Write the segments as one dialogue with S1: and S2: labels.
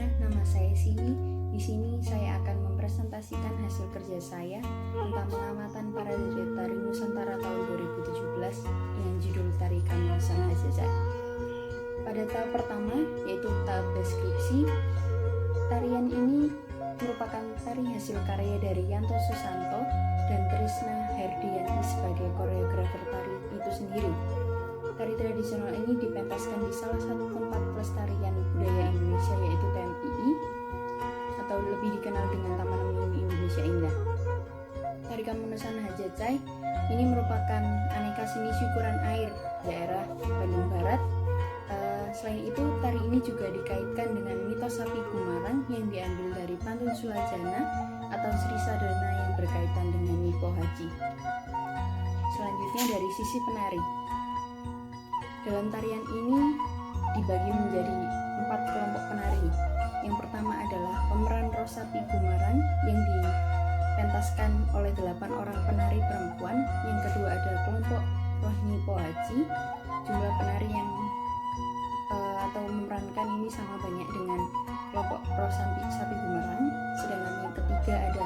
S1: semuanya, nama saya Sini. Di sini saya akan mempresentasikan hasil kerja saya tentang pengamatan para tari Nusantara tahun 2017 dengan judul Tari Kamalasan Hajajai. Pada tahap pertama, yaitu tahap deskripsi, tarian ini merupakan tari hasil karya dari Yanto Susanto dan Trisna Herdianti sebagai koreografer tari itu sendiri. Tari tradisional ini dipentaskan di salah satu tempat pelestarian budaya Indonesia, yaitu TMII atau lebih dikenal dengan Taman Mini Indonesia Indah. Tari Kamalasan Hajajai ini merupakan aneka seni syukuran air daerah Bandung Barat. Selain itu, tari ini juga dikaitkan dengan mitos sapi Gumarang yang diambil dari pantun Sulajana atau Sri Sadana yang berkaitan dengan Nipo Haji. Selanjutnya dari sisi penari. Dalam tarian ini dibagi menjadi 4 kelompok penari. Yang pertama adalah pemeran roh sapi Gumarang yang dipentaskan oleh 8 orang penari perempuan. Yang kedua ada kelompok roh Nipo Haji. Jumlah penari yang atau memerankan ini sama banyak dengan kelompok roh sapi Gumarang. Sedangkan yang ketiga ada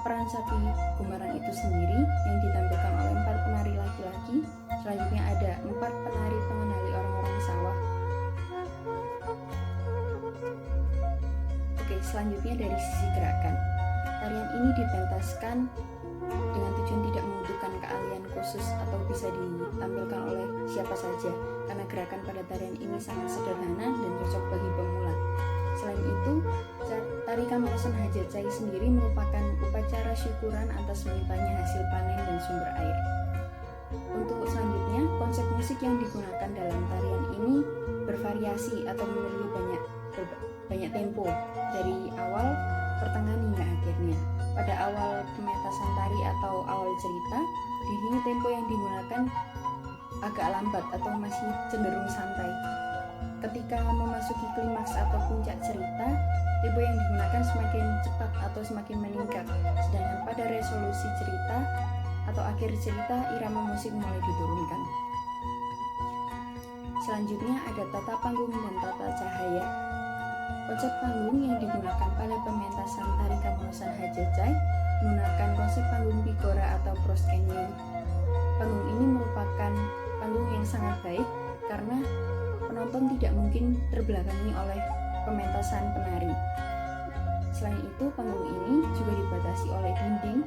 S1: peran sapi Gumarang itu sendiri yang ditampilkan oleh 4 penari laki-laki. Selanjutnya ada 4 penari pengenali orang-orang sawah. Oke, selanjutnya dari sisi gerakan. Tarian ini dipentaskan dengan tujuan tidak membutuhkan keahlian khusus atau bisa ditampilkan oleh siapa saja, karena gerakan pada tarian ini sangat sederhana dan cocok bagi pemula. Selain itu, Tari Kamalasan Hajajai sendiri merupakan upacara syukuran atas melimpahnya hasil panen dan sumber air. Untuk selanjutnya, konsep musik yang digunakan dalam tarian ini bervariasi atau memiliki banyak tempo dari awal, pertengahan hingga akhirnya. Pada awal pementasan tari atau awal cerita, di sini tempo yang digunakan agak lambat atau masih cenderung santai. Ketika memasuki klimaks atau puncak cerita, tempo yang digunakan semakin cepat atau semakin meningkat. Sedangkan pada resolusi cerita atau akhir cerita, irama musik mulai diturunkan. Selanjutnya ada tata panggung dan tata cahaya. Konsep panggung yang digunakan pada pementasan Tari Kamalasan Hajajai menggunakan konsep panggung Pigora atau proscenium. Panggung ini merupakan panggung yang sangat baik karena penonton tidak mungkin terbelakangi oleh pementasan penari. Selain itu, panggung ini juga dibatasi oleh dinding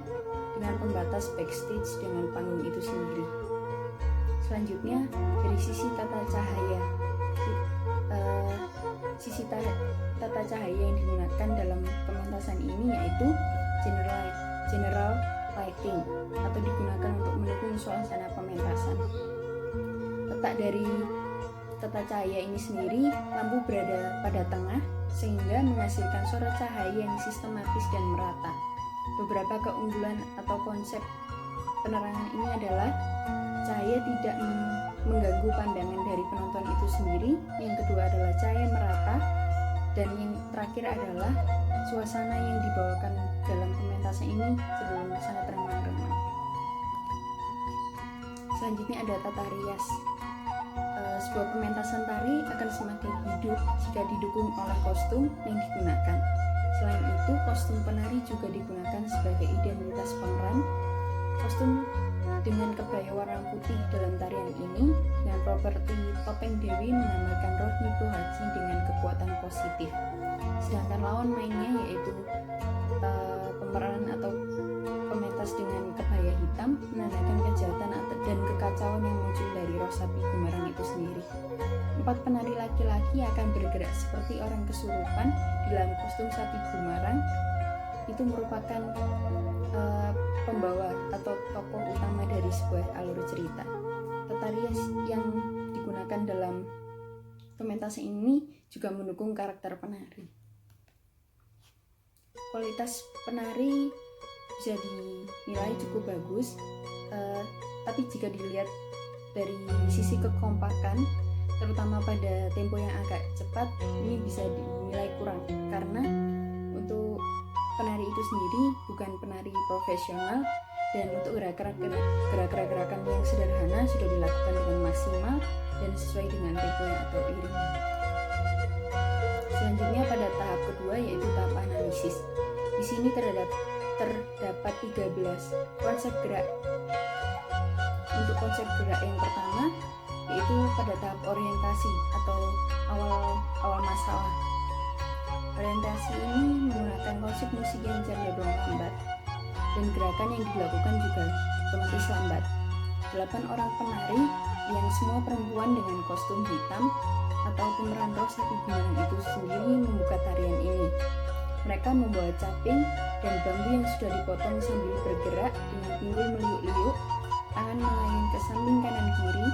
S1: dengan pembatas backstage dengan panggung itu sendiri. Selanjutnya, dari sisi tata cahaya. Sisi tata cahaya yang digunakan dalam pementasan ini yaitu general lighting atau digunakan untuk mendukung suasana pementasan. Letak dari tata cahaya ini sendiri, lampu berada pada tengah sehingga menghasilkan sorot cahaya yang sistematis dan merata. Beberapa keunggulan atau konsep penerangan ini adalah cahaya tidak mengganggu pandangan dari penonton itu sendiri. Yang kedua adalah cahaya merata, dan yang terakhir adalah suasana yang dibawakan dalam pementasan ini cenderung sangat remang-remang. Selanjutnya ada tata rias. Sebuah pementasan tari akan semakin hidup jika didukung oleh kostum yang digunakan. Selain itu, kostum penari juga digunakan sebagai identitas pemeran. Kostum dengan kebaya warna putih dalam tarian ini dengan properti topeng dewi menambahkan roh Nipo Haji dengan kekuatan positif. Sedangkan lawan mainnya yaitu pemeran atau pementas dengan kebaya hitam menandakan kejahatan dan kekacauan yang muncul dari roh sapi Gumarang itu sendiri. 4 penari laki-laki akan bergerak seperti orang kesurupan dalam kostum sapi Gumarang. Itu merupakan pembawa atau tokoh utama dari sebuah alur cerita. Tata rias yang digunakan dalam pementasan ini juga mendukung karakter penari. Kualitas penari bisa dinilai cukup bagus, tapi jika dilihat dari sisi kekompakan, terutama pada tempo yang agak cepat, ini bisa dinilai kurang karena untuk penari itu sendiri bukan penari profesional, dan untuk gerakan-gerakan yang sederhana sudah dilakukan dengan maksimal dan sesuai dengan temponya atau iringnya. Selanjutnya pada tahap sini terdapat 13 konsep gerak. Untuk konsep gerak yang pertama yaitu pada tahap orientasi atau awal masalah. Orientasi ini menggunakan konsep musik yang cenderung lambat dan gerakan yang dilakukan juga otomatis lambat. 8 orang penari yang semua perempuan dengan kostum hitam atau pemeran roh sapi gumarang itu sendiri membuka tarian ini. Mereka membawa caping dan bambu yang sudah dipotong sambil bergerak dengan pinggul meliuk-liuk, tangan melayang ke samping kanan kiri,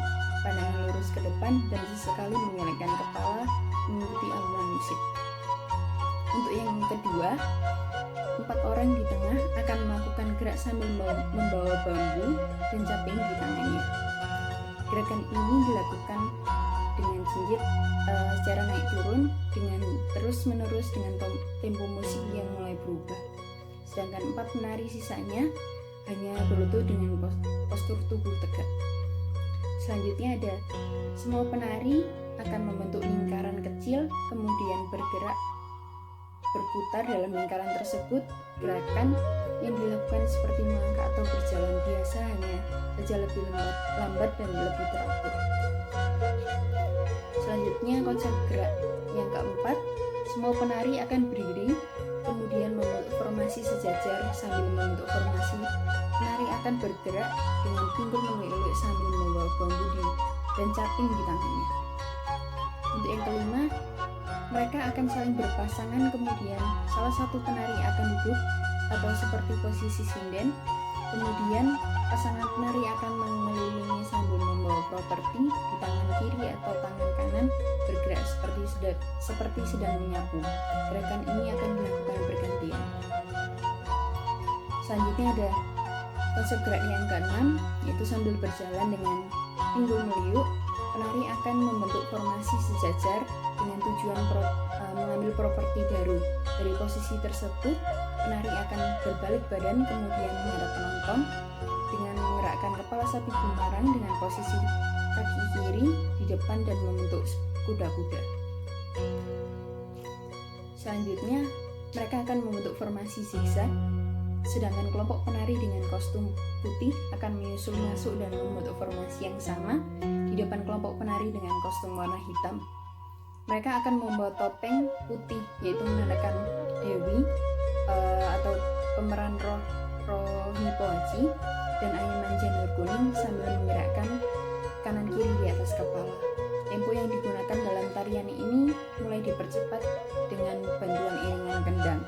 S1: pandangan lurus ke depan, dan sesekali mengelengkan kepala mengikuti alunan musik. Untuk yang kedua, 4 orang di tengah akan melakukan gerak sambil membawa bambu dan caping di tangannya. Gerakan ini dilakukan dengan jinjit secara naik turun dengan terus-menerus dengan tempo musik yang mulai berubah. Sedangkan 4 penari sisanya hanya berlutut dengan postur tubuh tegak. Selanjutnya ada semua penari akan membentuk lingkaran kecil, kemudian berputar dalam lingkaran tersebut. Gerakan yang dilakukan seperti melangkah atau berjalan biasa, hanya saja lebih lambat dan lebih teratur. Selanjutnya konsep gerak yang keempat, semua penari akan berdiri kemudian membentuk formasi sejajar. Sambil membentuk formasi, penari akan bergerak dengan pinggul meliuk-liuk sambil membawa bambu dan caping di tangannya. Untuk yang kelima, mereka akan saling berpasangan, kemudian salah satu penari akan duduk atau seperti posisi sinden, kemudian pasangan penari akan mengelilingi sambil membawa properti di tangan kiri atau tangan kanan, bergerak seperti sedang menyapu. Gerakan ini akan dilakukan bergantian. Selanjutnya ada konsep gerak yang keenam, yaitu sambil berjalan dengan pinggul meliuk. Penari akan membentuk formasi sejajar dengan tujuan mengambil properti baru. Dari posisi tersebut, penari akan berbalik badan kemudian menghadap penonton dengan menggerakkan kepala sapi gumarang dengan posisi kaki kiri di depan dan membentuk kuda-kuda. Selanjutnya, mereka akan membentuk formasi zigzag. Sedangkan kelompok penari dengan kostum putih akan menyusul masuk dan membentuk formasi yang sama di depan kelompok penari dengan kostum warna hitam. Mereka akan membawa topeng putih, yaitu menandakan Dewi atau pemeran roh Nyipoaji, dan anyaman janur kuning sambil menggerakkan kanan kiri di atas kepala. Tempo yang digunakan dalam tarian ini mulai dipercepat dengan bantuan iringan kendang.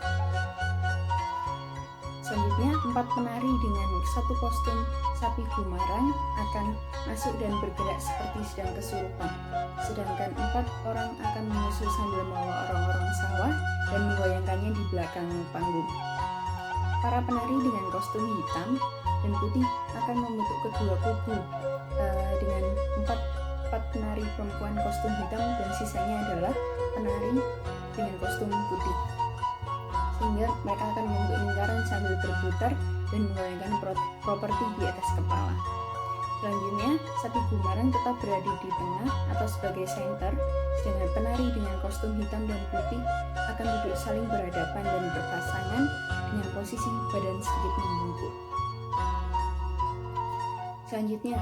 S1: Selanjutnya, 4 penari dengan satu kostum sapi gumarang akan masuk dan bergerak seperti sedang kesurupan. Sedangkan 4 orang akan menyusul sambil membawa orang-orang sawah dan menggoyangkannya di belakang panggung. Para penari dengan kostum hitam dan putih akan membentuk kedua kubu dengan 4 penari perempuan kostum hitam dan sisanya adalah penari dengan kostum putih, sehingga mereka akan membentuk lingkaran sambil berputar dan menggoyangkan properti di atas kepala. Selanjutnya, sapi gumarang tetap berada di tengah atau sebagai center, sedangkan penari dengan kostum hitam dan putih akan duduk saling berhadapan dan berpasangan dengan posisi badan sedikit membungkuk. Selanjutnya,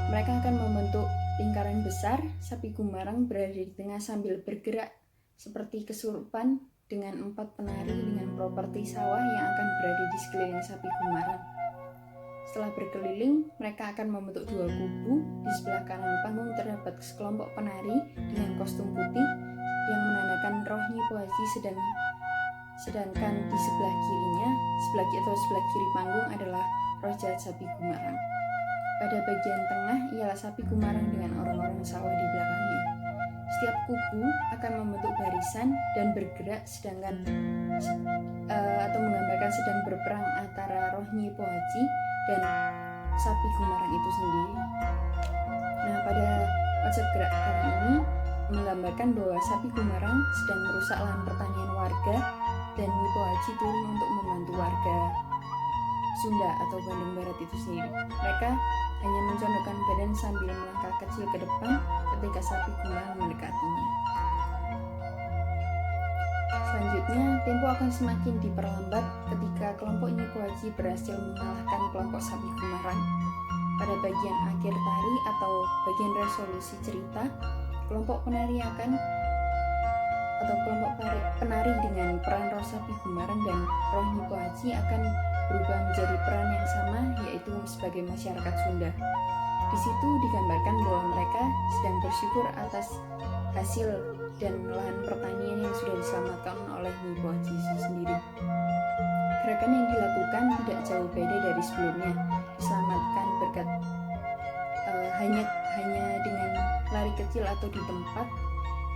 S1: mereka akan membentuk lingkaran besar. Sapi gumarang berada di tengah sambil bergerak seperti kesurupan dengan 4 penari dengan properti sawah yang akan berada di sekeliling sapi gumarang. Setelah berkeliling, mereka akan membentuk 2 kubu. Di sebelah kanan panggung terdapat sekelompok penari dengan kostum putih yang menandakan roh Nyipoaji, sedangkan di sebelah kirinya, sebelah kiri panggung adalah roh jahat sapi gumarang. Pada bagian tengah ialah sapi gumarang dengan orang-orang sawah di belakangnya. Setiap kubu akan membentuk barisan dan bergerak atau menggambarkan sedang berperang antara roh Nyipoaji dan sapi gumarang itu sendiri. Nah, pada konsep gerak kali ini menggambarkan bahwa sapi gumarang sedang merusak lahan pertanian warga dan Nyipoaji turun untuk membantu warga Sunda atau Bandung Barat itu sendiri. Mereka hanya mencondongkan badan sambil melangkah kecil ke depan ketika sapi gumarang mendekatinya. Selanjutnya, tempo akan semakin diperlambat ketika kelompok Nyipo Haji berhasil mengalahkan kelompok Sapi Gumarang. Pada bagian akhir tari atau bagian resolusi cerita, kelompok penari penari dengan peran roh Sapi Gumarang dan roh Nyipo Haji akan berubah menjadi peran yang sama, yaitu sebagai masyarakat Sunda. Di situ digambarkan bahwa mereka sedang bersyukur atas hasil dan lahan pertanian yang sudah diselamatkan oleh Nyipo Haji itu sendiri. Gerakan yang dilakukan tidak jauh beda dari sebelumnya, diselamatkan berkat hanya dengan lari kecil atau di tempat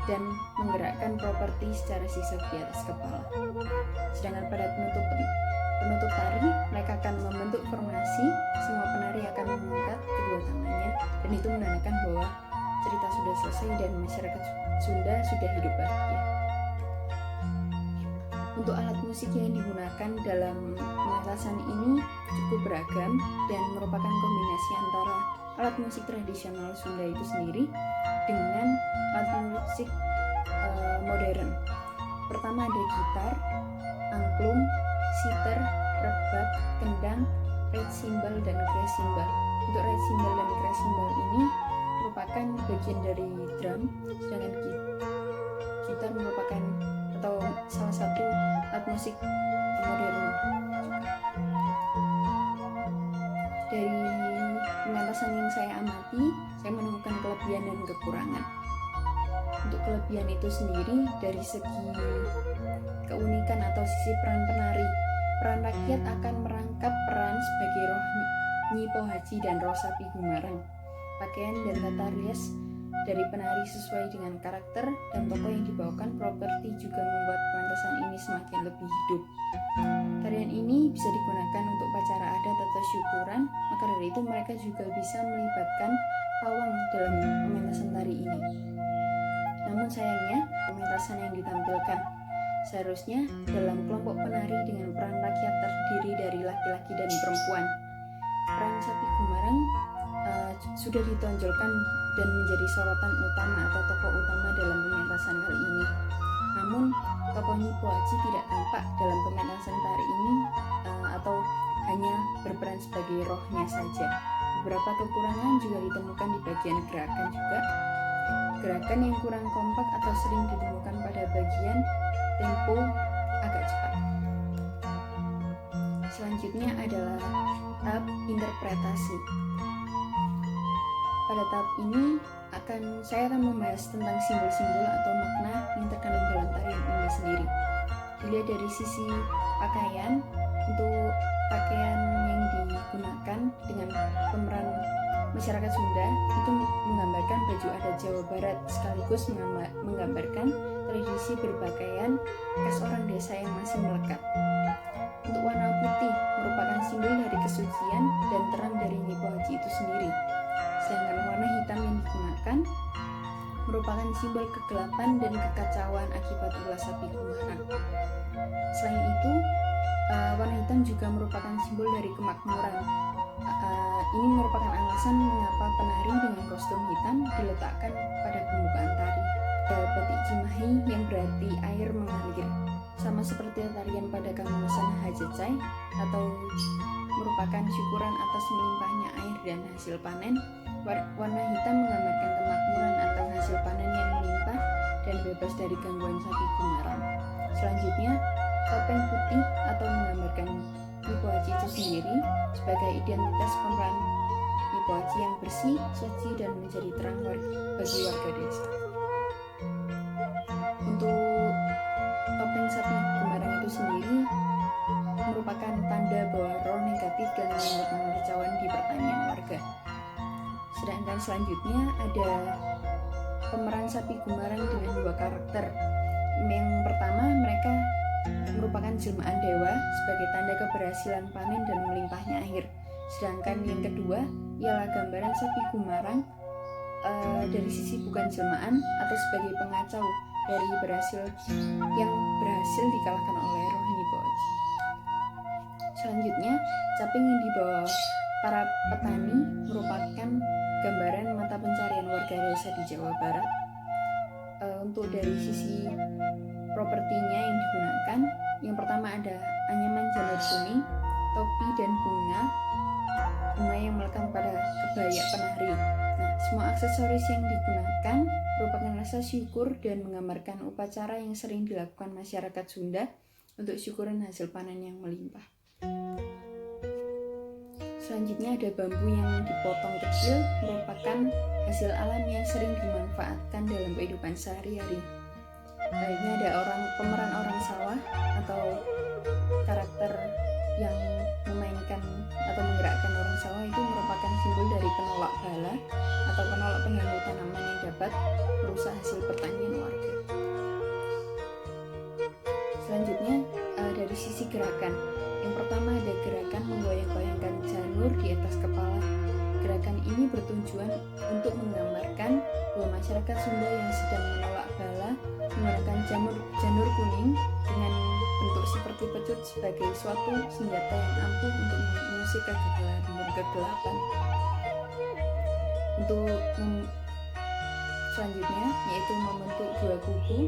S1: dan menggerakkan properti secara sisir di atas kepala. Sedangkan pada penutup tari, mereka akan membentuk formasi. Semua penari akan mengangkat kedua tangannya, dan itu menandakan bahwa cerita sudah selesai dan masyarakat Sunda sudah hidup bahagia. Untuk alat musik yang digunakan dalam pementasan ini cukup beragam dan merupakan kombinasi antara alat musik tradisional Sunda itu sendiri dengan alat musik modern. Pertama ada gitar, angklung, sitar, rebab, kendang, red cymbal, dan crash cymbal. Untuk red cymbal dan crash cymbal ini merupakan bagian dari drum, sedangkan gitar merupakan atau salah satu alat musik modern. Dari pementasan yang saya amati, saya menemukan kelebihan dan kekurangan. Untuk kelebihan itu sendiri dari segi keunikan atau sisi peran penari, peran rakyat akan merangkap peran sebagai roh Nyipo Haji dan roh Sapi Gumarang. Pakaian dan tata rias dari penari sesuai dengan karakter dan tokoh yang dibawakan properti juga membuat pementasan ini semakin lebih hidup. Tarian ini bisa digunakan untuk upacara adat atau syukuran, maka dari itu mereka juga bisa melibatkan pawang dalam pementasan tari ini. Namun sayangnya, pementasan yang ditampilkan seharusnya dalam kelompok penari dengan peran rakyat terdiri dari laki-laki dan perempuan. Peran Sapi Gumarang sudah ditonjolkan dan menjadi sorotan utama atau tokoh utama dalam pementasan kali ini. Namun, tokoh Nyipo Haji tidak tampak dalam pementasan tari ini atau hanya berperan sebagai rohnya saja. Beberapa kekurangan juga ditemukan di bagian gerakan juga. Gerakan yang kurang kompak atau sering ditemukan pada bagian tempo agak cepat. Selanjutnya adalah tahap interpretasi. Pada tahap ini saya akan membahas tentang simbol-simbol atau makna yang terkandung dalam tarian ini sendiri. Dilihat dari sisi pakaian, untuk pakaian yang digunakan dengan pemeran masyarakat Sunda itu menggambarkan baju adat Jawa Barat sekaligus menggambarkan tradisi berpakaian khas orang desa yang masih melekat. Untuk warna putih merupakan simbol dari kesucian dan terang dari Nyipo Haji itu sendiri. Sedangkan warna hitam yang digunakan merupakan simbol kegelapan dan kekacauan akibat ulah Sapi Gumarang. Selain itu, warna hitam juga merupakan simbol dari kemakmuran. Ini merupakan alasan mengapa penari dengan kostum hitam diletakkan pada pembukaan tari. Batik Cimahi yang berarti air mengalir, sama seperti tarian pada Kamusan Hajecai atau merupakan syukuran atas melimpahnya air dan hasil panen. Warna hitam menggambarkan kemakmuran atas hasil panen yang melimpah dan bebas dari gangguan Sapi Gumarang. Selanjutnya, topeng putih atau menggambarkan Nyipo Haji itu sendiri sebagai identitas pemeran Nyipo Haji yang bersih, suci, dan menjadi terang bagi warga desa. Untuk topeng Sapi Gumarang itu sendiri merupakan tanda bahwa roh negatif dan kekacauan di pertanian warga. Sedangkan selanjutnya ada pemeran Sapi Gumarang dengan dua karakter. Yang pertama, mereka merupakan jelmaan dewa sebagai tanda keberhasilan panen dan melimpahnya air. Sedangkan yang kedua ialah gambaran Sapi Gumarang dari sisi bukan jelmaan atau sebagai pengacau dari yang berhasil dikalahkan oleh roh Nyipo Haji. Selanjutnya, caping yang dibawa para petani merupakan gambaran mata pencarian warga desa di Jawa Barat. Untuk dari sisi propertinya yang digunakan. Yang pertama ada anyaman janur kuning, topi dan bunga yang melekat pada kebaya penari. Nah, semua aksesoris yang digunakan merupakan rasa syukur dan menggambarkan upacara yang sering dilakukan masyarakat Sunda untuk syukuran hasil panen yang melimpah. Selanjutnya ada bambu yang dipotong kecil, merupakan hasil alam yang sering dimanfaatkan dalam kehidupan sehari-hari. Lainnya ada pemeran orang sawah atau karakter yang memainkan atau menggerakkan orang sawah itu merupakan simbol dari penolak bala atau penolak pengganggu tanaman yang dapat merusak hasil pertanian warga. Selanjutnya dari sisi gerakan, yang pertama ada gerakan menggoyang-goyangkan janur di atas kepala. Gerakan ini bertujuan untuk menggambarkan bahwa masyarakat Sunda yang sedang menolak bala menggunakan janur kuning dengan bentuk seperti pecut sebagai suatu senjata yang ampuh untuk mengusir kegagalan dan kegelapan. Selanjutnya yaitu membentuk dua kubu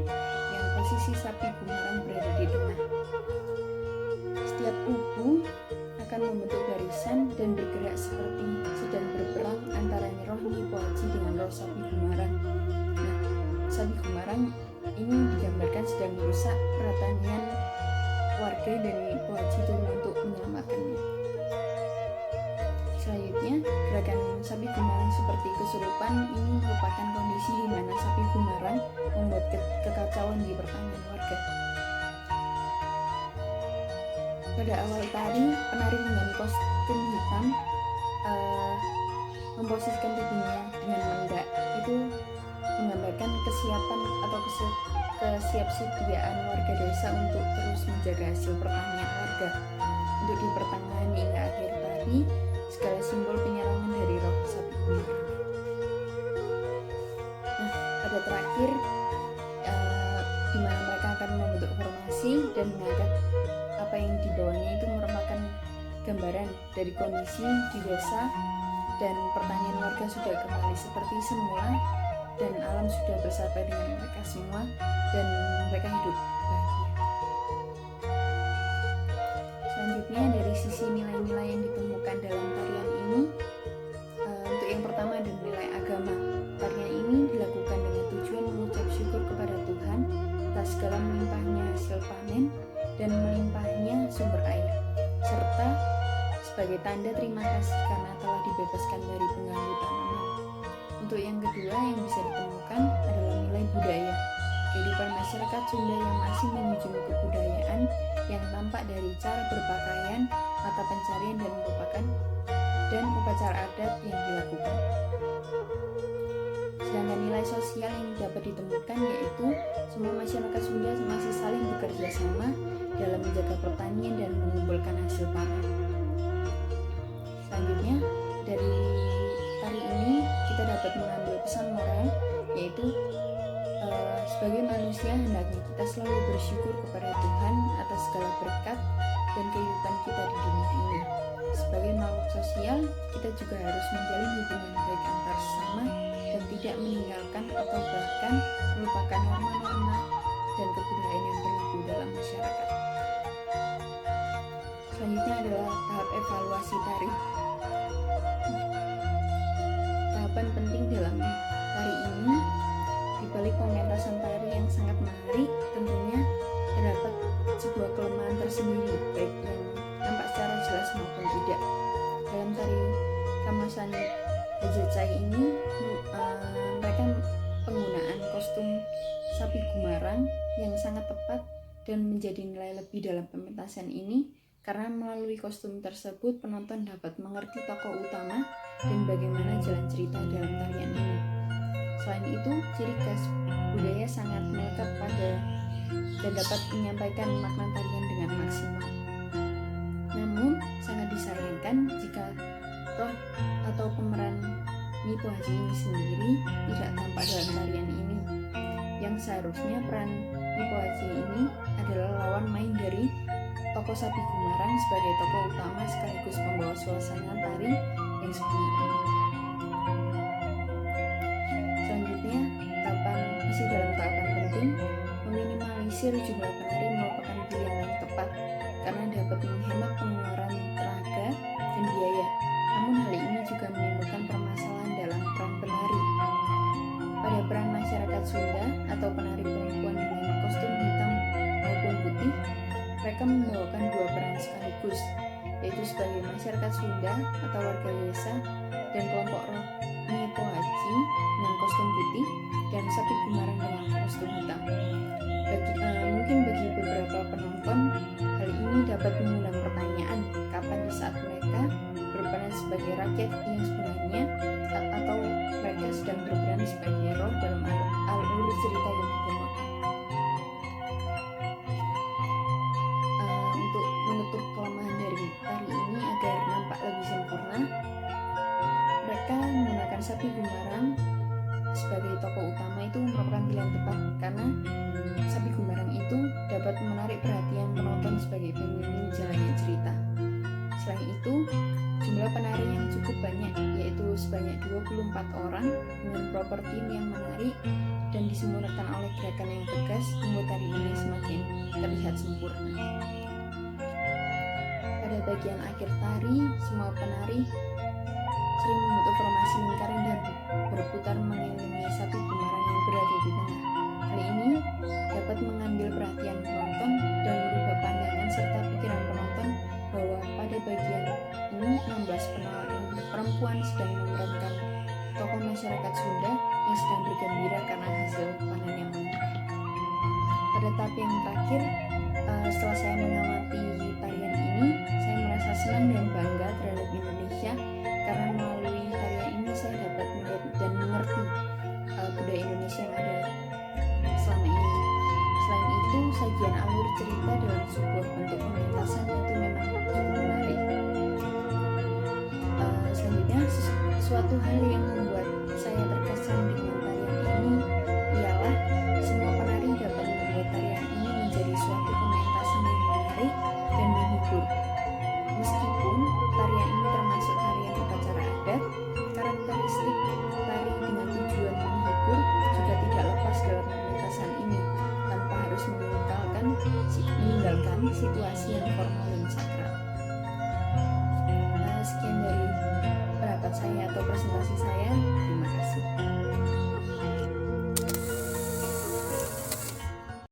S1: yang posisi sapi gumarang berada di tengah. Setiap kubu akan membentuk barisan dan bergerak seperti sedang berperang antara Roh Nyi Po Haji dengan roh sapi gumarang. Nah, sapi gumarang ini digambarkan sedang merusak pertanian warga dan Nyi Po Haji turun untuk menyelamatkannya. Selanjutnya, gerakan sapi gumarang seperti kesurupan ini merupakan kondisi di mana sapi gumarang membuat kekacauan di pertanian warga. Pada awal tari, penari dengan kostum hitam memposisikan tubuhnya dengan mendak. Itu menggambarkan kesiapan atau kesiapsediaan warga desa untuk terus menjaga hasil pertanian warga. Untuk di pertengahan hingga akhir tari, segala simbol penyerangan dari roh sapi gumarang. Nah, pada terakhir di mana mereka akan membentuk formasi dan mengangkat apa yang dibawanya itu merupakan gambaran dari kondisi di desa dan pertanian warga sudah kembali seperti semula dan alam sudah bersama dengan mereka semua dan mereka hidup bahagia. Selanjutnya dari sisi nilai-nilai yang ditemukan dalam tarian ini, untuk yang pertama ada nilai agama. Tarian ini dilakukan dengan tujuan mengucap syukur kepada Tuhan atas segala melimpahnya hasil panen dan melimpahnya sumber air, serta sebagai tanda terima kasih karena telah dibebaskan dari pengganggu tanaman. Untuk yang kedua yang bisa ditemukan adalah nilai budaya. Kehidupan masyarakat Sunda yang masih menjunjung kebudayaan yang tampak dari cara berpakaian, mata pencarian dan upacara adat yang dilakukan. Sedangkan nilai sosial yang dapat ditemukan yaitu semua masyarakat Sunda masih saling bekerja sama dalam menjaga pertanian dan mengumpulkan hasil panen. Selanjutnya, dari tari ini kita dapat mengambil pesan moral, yaitu sebagai manusia hendaknya kita selalu bersyukur kepada Tuhan atas segala berkat dan kehidupan kita di dunia ini. Sebagai makhluk sosial, kita juga harus menjalin hubungan baik antar sesama dan tidak meninggalkan atau bahkan melupakan norma-norma dan kebudayaan yang berlaku dalam masyarakat. Selanjutnya adalah tahap evaluasi tari. Tahapan penting dalam tari ini, di balik pementasan tari yang sangat menarik, tentunya terdapat sebuah kelemahan tersendiri, baik yang nampak secara jelas maupun tidak. Dalam tari Kamasan Hajacai ini, mereka penggunaan kostum sapi gumarang yang sangat tepat dan menjadi nilai lebih dalam pementasan ini, karena melalui kostum tersebut penonton dapat mengerti tokoh utama dan bagaimana jalan cerita dalam tarian ini. Selain itu, ciri khas budaya sangat melekat pada dan dapat menyampaikan makna tarian dengan maksimal. Namun, sangat disayangkan jika roh atau pemeran Nyi Po Haji ini sendiri tidak tampak dalam tarian ini. Yang seharusnya peran Nyi Po Haji ini adalah lawan main dari tokoh sapi gumarang sebagai tokoh utama sekaligus pembawa suasana tari yang sebenarnya. Selanjutnya, masih dalam tahapan penting, meminimalisir menyisir jumlah penari merupakan pilihan yang tepat karena dapat menghemat pengeluaran tenaga dan biaya. Namun hal ini juga menimbulkan permasalahan dalam peran penari. Pada peran masyarakat Sunda atau penari perempuan dengan kostum hitam maupun putih, mereka membawakan dua peran sekaligus, yaitu sebagai masyarakat Sunda atau warga desa dan kelompok Romi Pohaci dengan kostum putih dan Sapi Gumarang dengan kostum hitam. Mungkin bagi beberapa penonton, hal ini dapat mengundang pertanyaan kapan di saat mereka berperan sebagai rakyat yang sebenarnya atau mereka sedang berperan sebagai roh dalam alur cerita yang dibawakan. Untuk menutup kelemahan dari tari ini agar nampak lebih sempurna, mereka menggunakan Sapi Gumarang sebagai tokoh utama itu merupakan pilihan tepat karena Sapi Gumarang itu dapat menarik perhatian penonton sebagai pemimpin jalannya cerita. Selain itu, jumlah penari yang cukup banyak, yaitu sebanyak 24 orang dengan properti yang menarik dan disempurnakan oleh gerakan yang tegas, membuat tari ini semakin terlihat sempurna. Pada bagian akhir tari, semua penari sering membentuk formasi lingkaran dan berputar mengelilingi Sapi Gumarang yang berada di tengah. Hal ini dapat mengambil perhatian penonton dan merubah pandangan serta pikiran penonton bahwa pada bagian ini 16 penari perempuan sedang memerankan tokoh masyarakat Sunda yang sedang bergembira karena hasil panen yang melimpah. Pada tahap yang terakhir, setelah saya mengamati tarian ini, saya merasa senang dan bangga terhadap Indonesia karena melalui tarian ini saya dapat melihat dan mengerti budaya Indonesia yang ada selama ini. Selain itu, sajian alur cerita dalam sebuah bentuk pementasan itu memang cukup menarik. Selanjutnya, suatu hal yang membuat saya terkesan dengan tarian ini ialah semua penari dapat membuat tarian ini menjadi suatu pementasan yang menarik dan menghibur. Meskipun tarian ini termasuk tarian upacara adat, karakteristik tari dengan tujuan menghibur juga tidak lepas dalam pementasan ini tanpa harus meninggalkan situasi yang formal dan sakral.